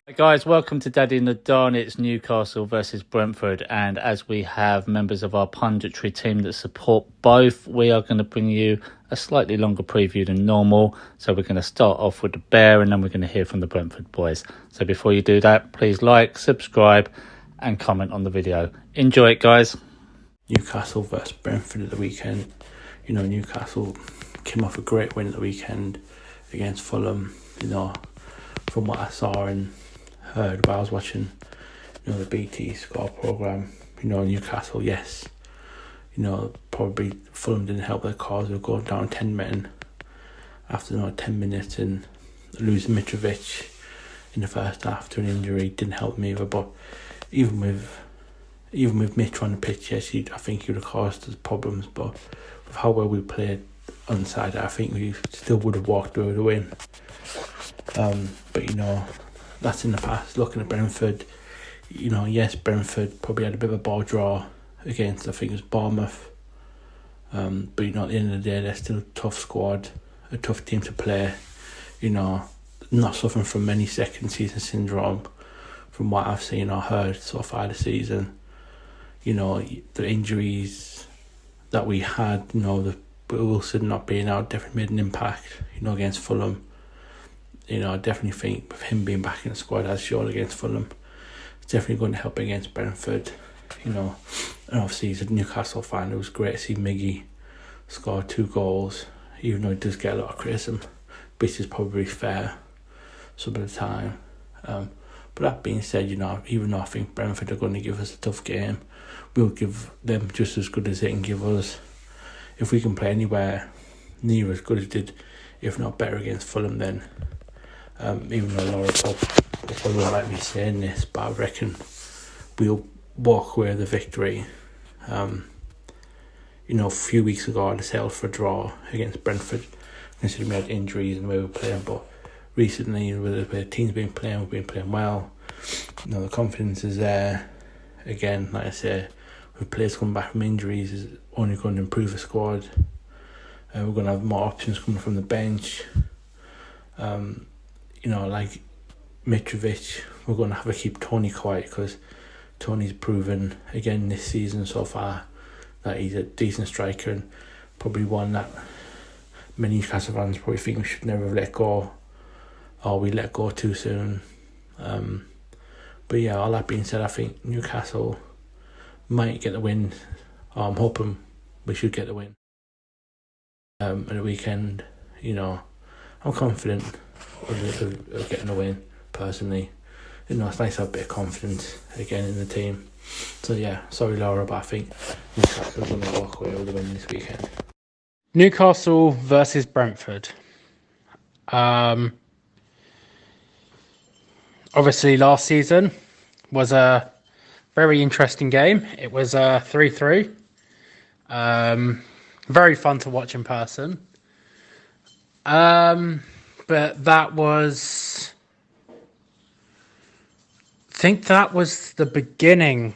Hey guys, welcome to Daddy in the Don. It's Newcastle versus Brentford, and as we have members of our punditry team that support both, we are going to bring you a slightly longer preview than normal. So we're going to start off with the Bear and then we're going to hear from the Brentford boys. So before you do that, please like, subscribe and comment on the video. Enjoy it, guys. Newcastle versus Brentford at the weekend. You know, Newcastle came off a great win at the weekend against Fulham. You know, from what I saw and heard while I was watching, you know, the BT score programme, you know, Newcastle, yes, you know, probably Fulham didn't help their cause. They were going down 10 men after 10 minutes, and losing Mitrovic in the first half to an injury didn't help them either. But even with Mitch on the pitch, yes, I think he would have caused us problems. But with how well we played on side, I think we still would have walked away with a win. But you know, that's in the past. Looking at Brentford, you know, yes, Brentford probably had a bit of a ball draw against, I think it was Bournemouth. But you know, at the end of the day, they're still a tough squad, a tough team to play. You know, not suffering from any second season syndrome from what I've seen or heard so far this season. You know, the injuries that we had, you know, the Wilson not being out definitely made an impact, you know, against Fulham. You know, I definitely think with him being back in the squad as shown against Fulham, it's definitely going to help against Brentford. You know, and obviously as a Newcastle fan, it was great to see Miggy score 2 goals, even though he does get a lot of criticism, which is probably fair some of the time. But that being said, you know, even though I think Brentford are going to give us a tough game, we'll give them just as good as they can give us. If we can play anywhere near as good as did, if not better, against Fulham, then even though Laura probably won't like me saying this, but I reckon we'll walk away with the victory. You know, a few weeks ago I settled for a draw against Brentford, considering we had injuries and the way we were playing. But recently, with the way the team's been playing, we've been playing well. You know, the confidence is there. Again, like I say, with players coming back from injuries, is only going to improve the squad. We're going to have more options coming from the bench. You know, like Mitrovic, we're going to have to keep Tony quiet because Tony's proven again this season so far that he's a decent striker and probably one that many Newcastle fans probably think we should never have let go, or we let go too soon. But yeah, all that being said, I think Newcastle might get the win. I'm hoping we should get the win at the weekend. You know, I'm confident of getting a win, personally. You know, it's nice to have a bit of confidence again in the team. So yeah, sorry Laura, but I think Newcastle's going to walk away with a win this weekend. Newcastle versus Brentford. Obviously last season was a very interesting game. It was 3-3. Very fun to watch in person. But that was, I think that was the beginning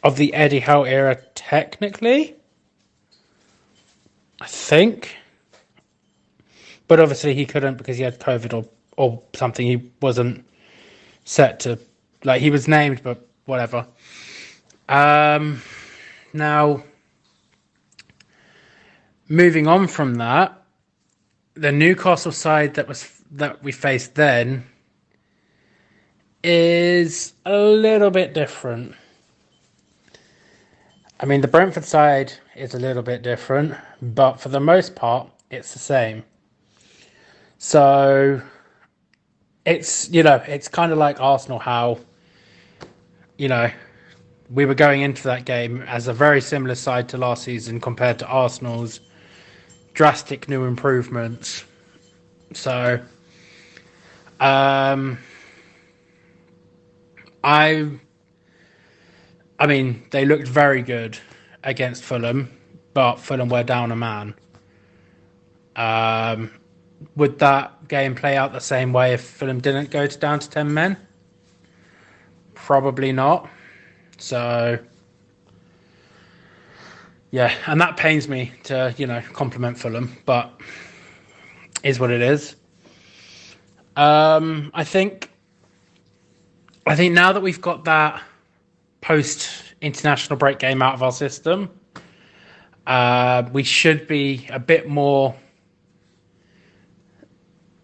of the Eddie Howe era, technically. I think. But obviously he couldn't because he had COVID or something. He wasn't set to, like, he was named, but whatever. Now, moving on from that, the Newcastle side that we faced then is a little bit different. I mean, the Brentford side is a little bit different, but for the most part, it's the same. So it's, you know, it's kind of like Arsenal, how, you know, we were going into that game as a very similar side to last season compared to Arsenal's drastic new improvements. So, I mean, they looked very good against Fulham, but Fulham were down a man. Would that game play out the same way if Fulham didn't go down to 10 men? Probably not. So, yeah, and that pains me to, you know, compliment Fulham, but is what it is. I think I think now that we've got that post-international break game out of our system, we should be a bit more,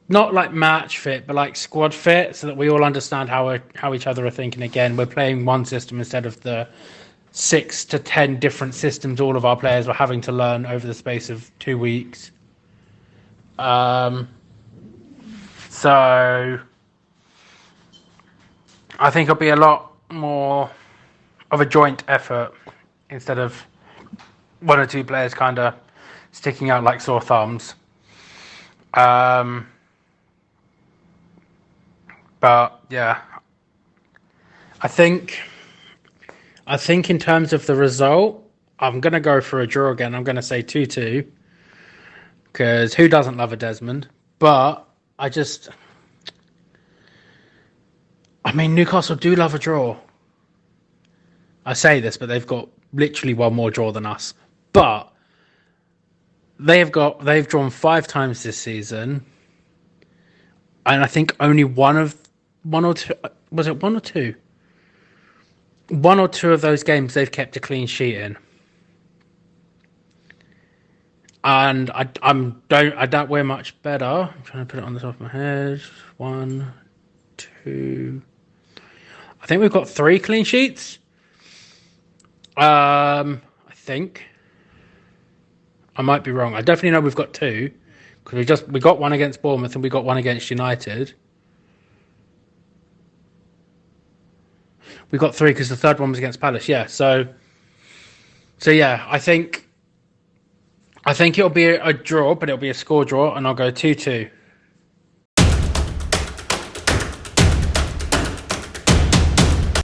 not like match fit, but like squad fit, so that we all understand how each other are thinking again. We're playing one system instead of the 6 to 10 different systems all of our players were having to learn over the space of 2 weeks. So I think it'll be a lot more of a joint effort instead of one or two players kind of sticking out like sore thumbs. But yeah, I think in terms of the result, I'm going to go for a draw again. I'm going to say 2-2 because who doesn't love a Desmond? But Newcastle do love a draw. I say this, but they've got literally one more draw than us. But they've drawn 5 times this season, and I think only one or two of those games they've kept a clean sheet in. And I doubt we're much better. I'm trying to put it on the top of my head. 1, 2. I think we've got 3 clean sheets. I think. I might be wrong. I definitely know we've got 2 because we got one against Bournemouth and we got one against United. We got 3 because the third one was against Palace. Yeah. So yeah, I think it'll be a draw, but it'll be a score draw, and I'll go 2-2.